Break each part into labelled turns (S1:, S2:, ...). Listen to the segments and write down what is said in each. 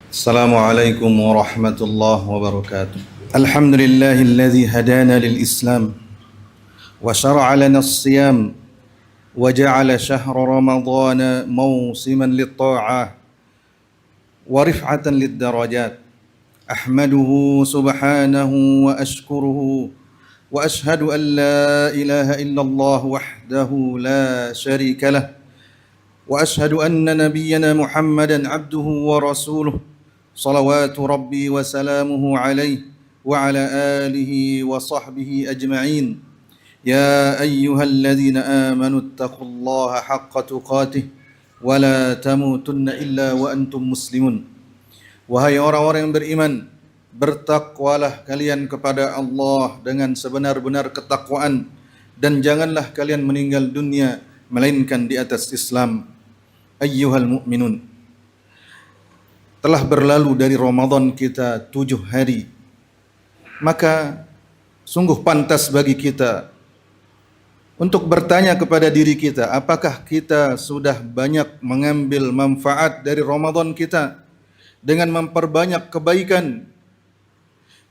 S1: السلام عليكم ورحمة الله وبركاته. الحمد لله الذي هدانا للإسلام وشرع لنا الصيام وجعل شهر رمضان موسما للطاعة ورفعة للدرجات. أحمده سبحانه وأشكره وأشهد أن لا إله إلا الله وحده لا شريك له وأشهد أن نبينا محمدا عبده ورسوله صلوات ربي وسلامه عليه وعلى آله وصحبه أجمعين. يا أيها الذين آمنوا اتقوا الله حق تقاته ولا تموتن إلا وأنتم مسلمون. Wahai orang-orang yang beriman, bertakwalah kalian kepada Allah dengan sebenar-benar ketakwaan, dan janganlah kalian meninggal dunia melainkan di atas Islam. Ayyuhal mu'minun, telah berlalu dari Ramadan kita 7 hari, maka sungguh pantas bagi kita untuk bertanya kepada diri kita, apakah kita sudah banyak mengambil manfaat dari Ramadan kita dengan memperbanyak kebaikan,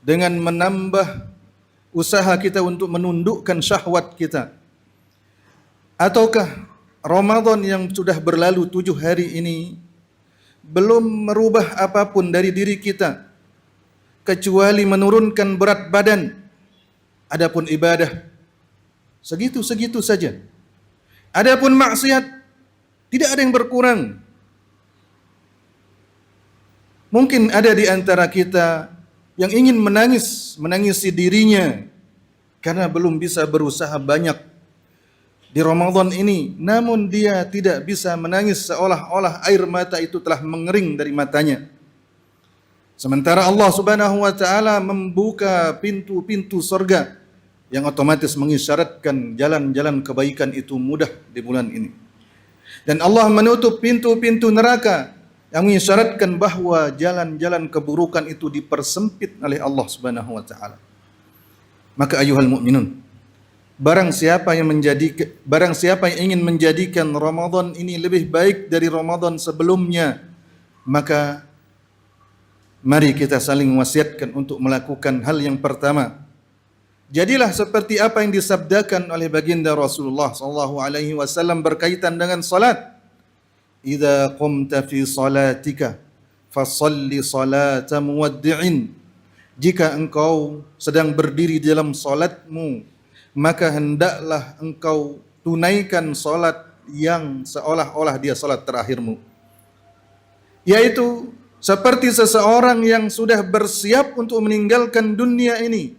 S1: dengan menambah usaha kita untuk menundukkan syahwat kita, ataukah Ramadan yang sudah berlalu 7 hari ini belum merubah apapun dari diri kita kecuali menurunkan berat badan. Adapun ibadah segitu-segitu saja. Adapun maksiat tidak ada yang berkurang. Mungkin ada di antara kita yang ingin menangisi dirinya karena belum bisa berusaha banyak di Ramadan ini, namun dia tidak bisa menangis seolah-olah air mata itu telah mengering dari matanya. Sementara Allah Subhanahu wa taala membuka pintu-pintu surga yang otomatis mengisyaratkan jalan-jalan kebaikan itu mudah di bulan ini. Dan Allah menutup pintu-pintu neraka yang mengisyaratkan bahwa jalan-jalan keburukan itu dipersempit oleh Allah Subhanahu wa taala. Maka ayuhal mu'minun, Barang siapa yang ingin menjadikan Ramadan ini lebih baik dari Ramadan sebelumnya, maka mari kita saling wasiatkan untuk melakukan hal yang pertama. Jadilah seperti apa yang disabdakan oleh baginda Rasulullah sallallahu alaihi wasallam berkaitan dengan salat. Idza qumta fi salatika fasalli salata muwaddi'in. Jika engkau sedang berdiri dalam salatmu, maka hendaklah engkau tunaikan salat yang seolah-olah dia salat terakhirmu, yaitu seperti seseorang yang sudah bersiap untuk meninggalkan dunia ini.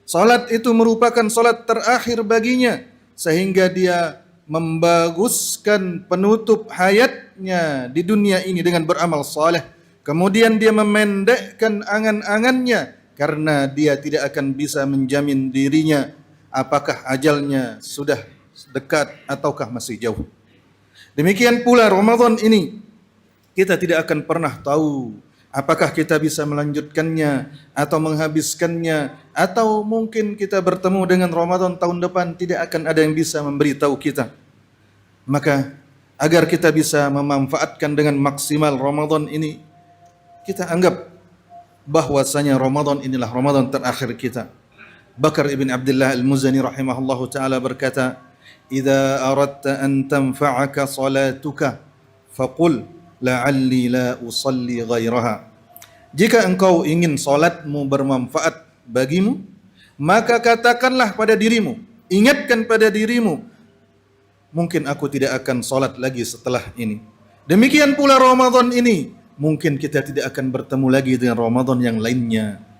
S1: Salat itu merupakan salat terakhir baginya, sehingga dia membaguskan penutup hayatnya di dunia ini dengan beramal saleh. Kemudian dia memendekkan angan-angannya karena dia tidak akan bisa menjamin dirinya apakah ajalnya sudah dekat ataukah masih jauh. Demikian pula Ramadan ini, kita tidak akan pernah tahu apakah kita bisa melanjutkannya atau menghabiskannya, atau mungkin kita bertemu dengan Ramadan tahun depan, tidak akan ada yang bisa memberitahu kita. Maka agar kita bisa memanfaatkan dengan maksimal Ramadan ini, kita anggap bahwasanya Ramadan inilah Ramadan terakhir kita. Bakar ibn Abdullah al-Muzani rahimahullahu ta'ala berkata, "Idza aradta an tanfa'aka salatuka faqul la'alli la usalli ghairaha." Jika engkau ingin salatmu bermanfaat bagimu, maka katakanlah pada dirimu, ingatkan pada dirimu, mungkin aku tidak akan salat lagi setelah ini. Demikian pula Ramadan ini, mungkin kita tidak akan bertemu lagi dengan Ramadan yang lainnya.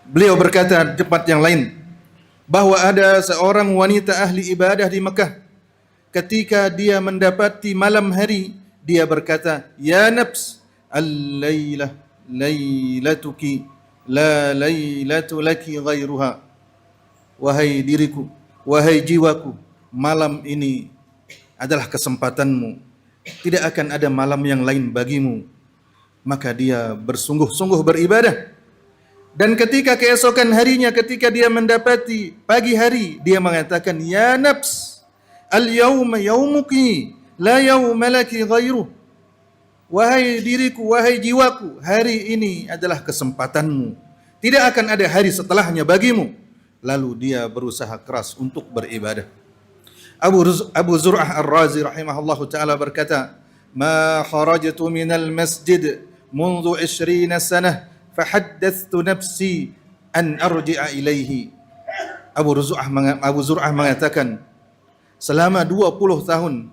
S1: Beliau berkata di tempat yang lain bahwa ada seorang wanita ahli ibadah di Mekah. Ketika dia mendapati malam hari, dia berkata, "Ya nafs, al-lailah lailatuki la lailatu laki ghairuha." Wahai diriku, wahai jiwaku, malam ini adalah kesempatanmu. Tidak akan ada malam yang lain bagimu. Maka dia bersungguh-sungguh beribadah. Dan ketika keesokan harinya, ketika dia mendapati pagi hari, dia mengatakan, "Ya nafs, al-yawma yawmuki, la yawma laki ghairuh." wahai diriku, wahai jiwaku, hari ini adalah kesempatanmu. Tidak akan ada hari setelahnya bagimu. Lalu dia berusaha keras untuk beribadah. Abu Zur'ah Ar-Razi rahimahullahu ta'ala berkata, "Ma kharajtu minal masjid منذ 20 sanah fahaddathtu nafsi an arji'a ilaihi." Abu Zur'ah mengatakan, selama 20 tahun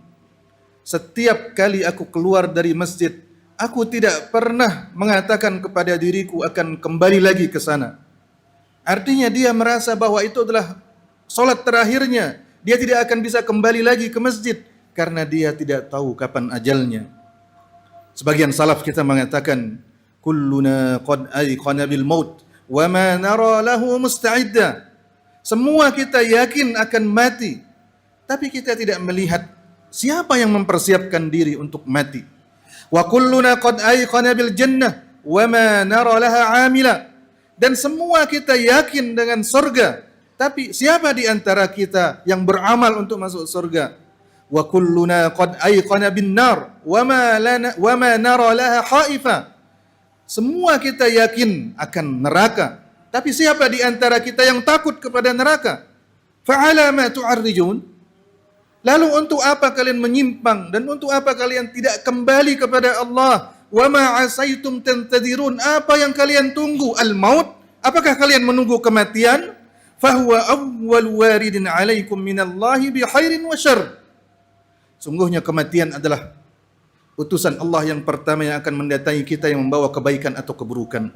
S1: setiap kali aku keluar dari masjid, aku tidak pernah mengatakan kepada diriku akan kembali lagi ke sana. Artinya dia merasa bahwa itu adalah solat terakhirnya. Dia tidak akan bisa kembali lagi ke masjid karena dia tidak tahu kapan ajalnya. Sebagian salaf kita mengatakan, kulluna qad ayqana bil maut wa ma nara lahu musta'idda. Semua kita yakin akan mati, tapi kita tidak melihat siapa yang mempersiapkan diri untuk mati. Wa kulluna qad ayqana bil jannah wa ma nara laha 'amila. Dan semua kita yakin dengan surga, tapi siapa di antara kita yang beramal untuk masuk surga? Wa kulluna qad ayqana bin nar wa ma nara laha khaifa. Semua kita yakin akan neraka, tapi siapa di antara kita yang takut kepada neraka? Fa'ala ma tu'arrijun? Lalu untuk apa kalian menyimpang dan untuk apa kalian tidak kembali kepada Allah? Wa ma asaitum tantadirun? Apa yang kalian tunggu? Al-maut? Apakah kalian menunggu kematian? Fahuwa awwal waridin alaikum minallahi bi khairin wa syarr. Sungguhnya kematian adalah utusan Allah yang pertama yang akan mendatangi kita yang membawa kebaikan atau keburukan.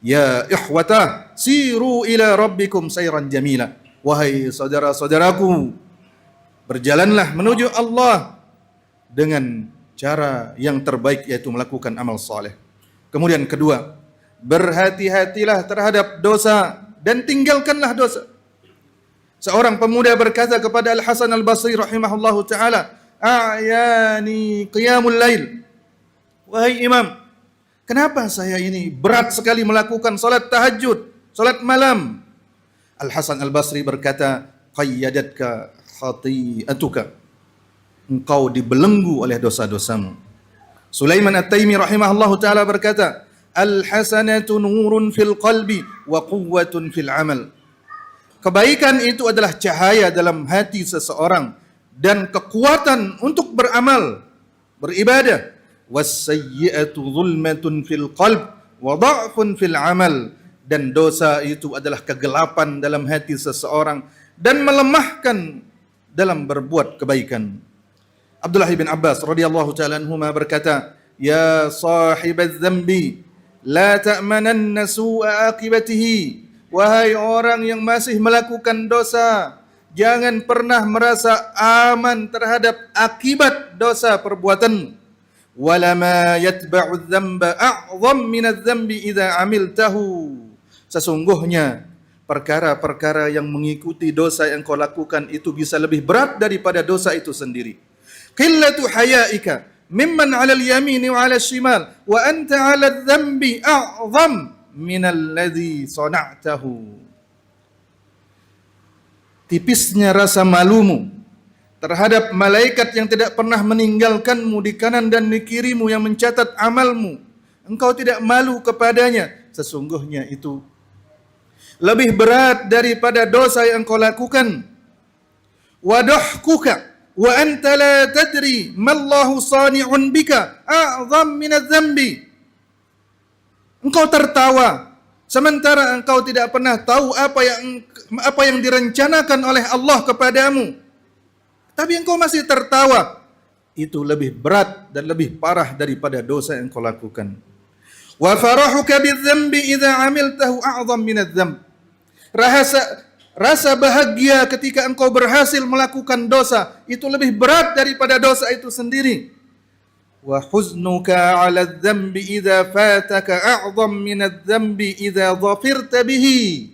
S1: Ya ikhwata, siru ila rabbikum sayran jamila. Wahai saudara-saudaraku, berjalanlah menuju Allah dengan cara yang terbaik, yaitu melakukan amal saleh. Kemudian kedua, berhati-hatilah terhadap dosa dan tinggalkanlah dosa. Seorang pemuda berkata kepada Al-Hasan Al-Basri rahimahullahu ta'ala, "A'yani qiyamul lail." Wahai imam, kenapa saya ini berat sekali melakukan salat tahajud, salat malam? Al-Hasan Al-Basri berkata, "Qayyadatka khati'atuka." Engkau dibelenggu oleh dosa-dosamu. Sulaiman At-Taimi rahimahullahu ta'ala berkata, "Al-hasanatu nurun fil qalbi wa quwwatun fil amal." Kebaikan itu adalah cahaya dalam hati seseorang dan kekuatan untuk beramal, beribadah. Was-sayyi'atu zulmatun fil qalb wa dha'fun fil amal. Dan dosa itu adalah kegelapan dalam hati seseorang dan melemahkan dalam berbuat kebaikan. Abdullah bin Abbas radhiyallahu ta'ala anhuma berkata, "Ya sahibadz dzambi, la ta'mananna su'a aqibatihi." Wahai orang yang masih melakukan dosa, jangan pernah merasa aman terhadap akibat dosa perbuatanmu. Walama yatba'u dzamba a'zam min adz-dzambi idza 'amiltahu. Sesungguhnya perkara-perkara yang mengikuti dosa yang kau lakukan itu bisa lebih berat daripada dosa itu sendiri. Qillatu haya'ika mimman 'alal yamini wa 'alal shimal wa anta 'alal dzambi a'zam minal ladzi sana'tahu. Tipisnya rasa malumu terhadap malaikat yang tidak pernah meninggalkanmu di kanan dan di kirimu yang mencatat amalmu. Engkau tidak malu kepadanya. Sesungguhnya itu lebih berat daripada dosa yang engkau lakukan. Wadahkuka wa anta la tadri mallahu sani'un bika a'zam minadz dzambi. Engkau tertawa sementara engkau tidak pernah tahu apa yang direncanakan oleh Allah kepadamu. Tapi engkau masih tertawa. Itu lebih berat dan lebih parah daripada dosa yang engkau lakukan. Wa farahuka bidzambi idza 'amiltahu a'zam minadz dzamb. Rasa bahagia ketika engkau berhasil melakukan dosa itu lebih berat daripada dosa itu sendiri. Wa huznuka 'ala adz-dzambi idza fataka a'zam min adz-dzambi idza dhafirta bihi.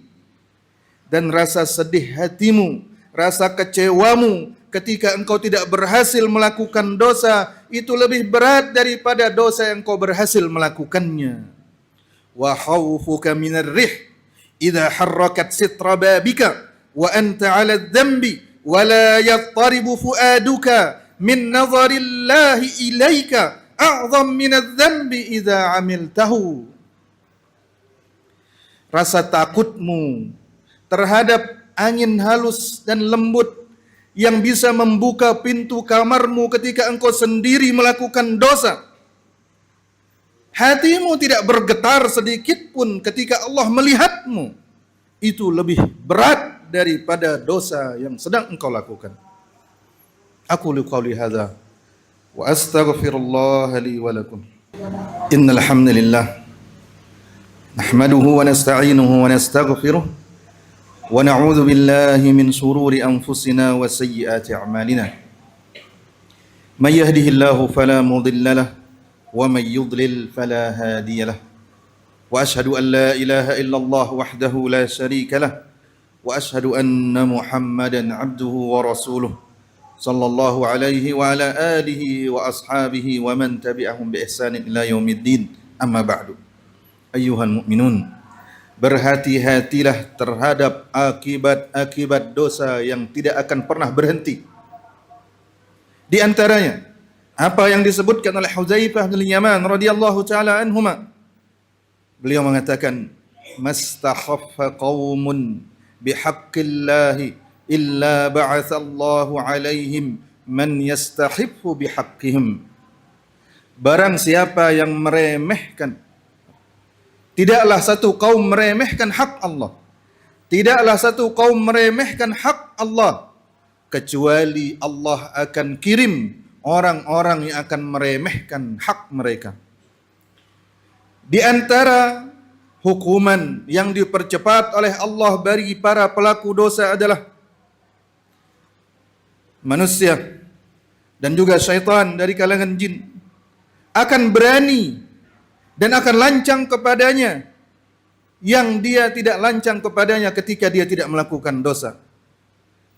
S1: Dan rasa sedih hatimu, rasa kecewamu ketika engkau tidak berhasil melakukan dosa itu lebih berat daripada dosa yang engkau berhasil melakukannya. Wa khawfuka minar rih idza harrakat sitra babika wa anta 'ala adz-dzambi wa la yattaribu fuaduka min nazarillahi ilaika a'zam minadz-dzambi idza 'amiltahu. Rasa takutmu terhadap angin halus dan lembut yang bisa membuka pintu kamarmu ketika engkau sendiri melakukan dosa. Hatimu tidak bergetar sedikit pun ketika Allah melihatmu. Itu lebih berat daripada dosa yang sedang engkau lakukan. Aku qouli hadza wa astaghfirullah li wa lakum. Innal hamdalillah nahmaduhu wa nasta'inuhu wa nastaghfiruh wa na'udzu billahi min shururi anfusina wa sayyiati a'malina. May yahdihillahu fala mudilla lahu wa may yudlil fala hadiya lahu. Wa asyhadu an la ilaha illallah wahdahu la syarika lahu wa asyhadu anna Muhammadan 'abduhu wa rasuluh sallallahu alaihi wa ala alihi wa ashabihi wa man tabi'ahum bi ihsanin ila yaumiddin. Amma ba'du. Ayyuhal mu'minun, berhati-hatilah terhadap akibat-akibat dosa yang tidak akan pernah berhenti. Di antaranya apa yang disebutkan oleh Hudzaifah bin Yaman radhiyallahu taala anhuma. Beliau mengatakan, "Mastakhaffa qaumun bihaqqillahi illa ba'atsallahu 'alaihim man yastahiffu bihaqqihim." Barang siapa yang meremehkan, tidaklah satu kaum meremehkan hak Allah. Tidaklah satu kaum meremehkan hak Allah, kecuali Allah akan kirim orang-orang yang akan meremehkan hak mereka. Di antara hukuman yang dipercepat oleh Allah bagi para pelaku dosa adalah manusia dan juga syaitan dari kalangan jin akan berani dan akan lancang kepadanya yang dia tidak lancang kepadanya ketika dia tidak melakukan dosa.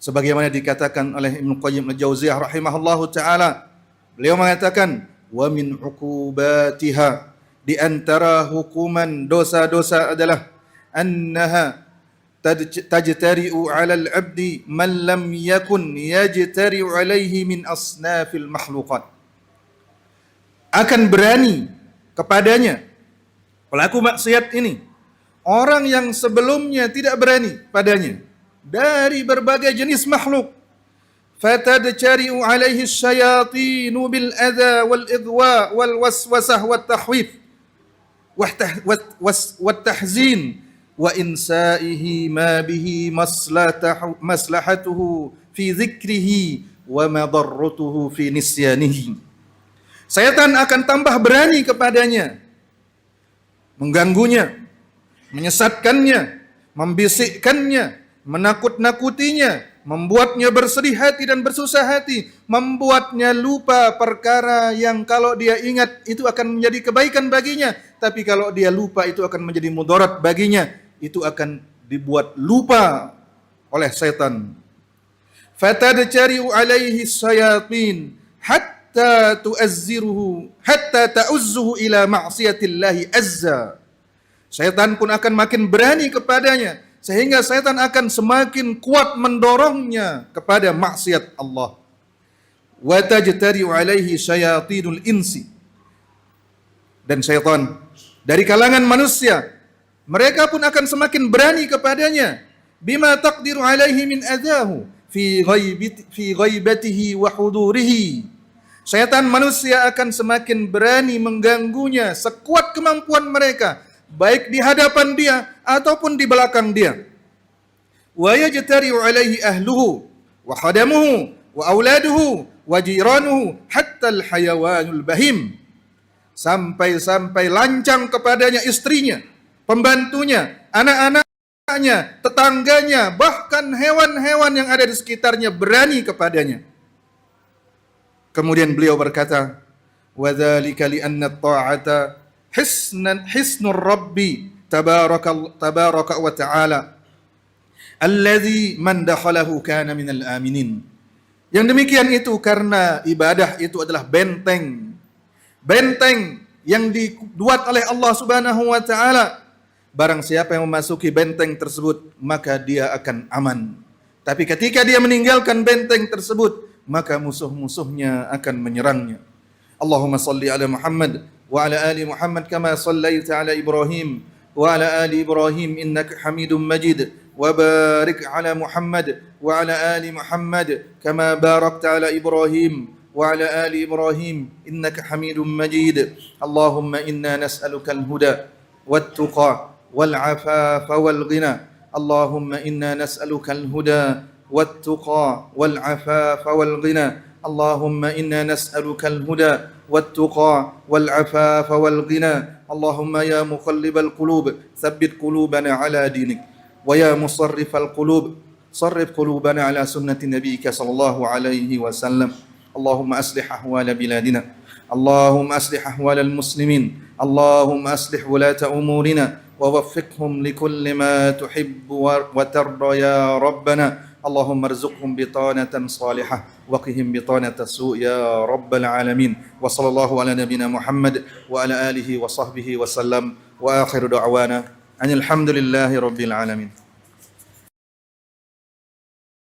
S1: Sebagaimana dikatakan oleh Ibnu Qayyim al-Jauziyah rahimahullahu taala, beliau mengatakan, wa min uqubatiha, di antara hukuman dosa-dosa adalah annaha tajtari'u 'ala al-'abdi man lam yakun yajtari'u 'alaihi min asnafil makhluqat. Akan berani kepadanya pelaku maksiat ini orang yang sebelumnya tidak berani padanya dari berbagai jenis makhluk. Fatadjari'u 'alaihi asyayatin bil adza wal idwa wal waswasah wat tahwif wat tahzin wa insaihi ma bihi maslahatuhu fi dzikrihi wa madarratuhu fi nisyanihi. Syaitan akan tambah berani kepadanya, mengganggunya, menyesatkannya, membisikkannya, menakut-nakutinya, membuatnya bersedih hati dan bersusah hati, membuatnya lupa perkara yang kalau dia ingat itu akan menjadi kebaikan baginya, tapi kalau dia lupa itu akan menjadi mudarat baginya, itu akan dibuat lupa oleh setan. Fatadjari'u 'alaihi syayatin hatta ta'uzzuhu ila ma'siyatillahi azza. Syaitan pun akan makin berani kepadanya sehingga syaitan akan semakin kuat mendorongnya kepada maksiat Allah. Wa tajtari'u 'alaihi syayatinul insi. Dan syaitan dari kalangan manusia, mereka pun akan semakin berani kepadanya bima taqdiru 'alaihi min adahu fi ghaibatihi wa hudurihi. Syaitan manusia akan semakin berani mengganggunya sekuat kemampuan mereka, baik di hadapan dia ataupun di belakang dia. Wa yajtari'u 'alaihi ahluhu wa khadamuhu wa auladuhu wa jiranuhu hatta al-hayawanul bahim. Sampai lancang kepadanya istrinya, pembantunya, anak-anaknya, tetangganya, bahkan hewan-hewan yang ada di sekitarnya berani kepadanya. Kemudian beliau berkata, wa dzalika li anna at-ta'ata hisnur rabbi tabaraka wa ta'ala alladzi man dakhalahu kana minal aminin. Yang demikian itu karena ibadah itu adalah benteng yang dibuat oleh Allah Subhanahu wa taala. Barang siapa yang memasuki benteng tersebut, maka dia akan aman. Tapi ketika dia meninggalkan benteng tersebut, maka musuh-musuhnya akan menyerangnya. اللهم صل على محمد وعلى آل محمد كما صليت على إبراهيم وعلى آل إبراهيم إنك حميد مجيد وبارك على محمد وعلى آل محمد كما باركت على إبراهيم وعلى آل إبراهيم إنك حميد مجيد اللهم إنا نسألك الهدى والتقى والعفاف والغنى اللهم إنا نسألك الهدى والتقى والعفاف والغنى اللهم إنا نسألك الهدى والتقى والعفاف والغنى اللهم يا مقلب القلوب ثبت قلوبنا على دينك ويا مصرف القلوب صرف قلوبنا على سنة نبيك صلى الله عليه وسلم اللهم أصلح أحوال بلادنا اللهم أصلح أحوال المسلمين اللهم أصلح ولاة أمورنا ووفقهم لكل ما تحب وترضى يا ربنا اللهم ارزقهم بطانة صالحة وقهم بطانة السوء يا رب العالمين وصلى الله على نبينا محمد وعلى آله وصحبه وسلم وآخر دعوانا أن الحمد لله رب العالمين.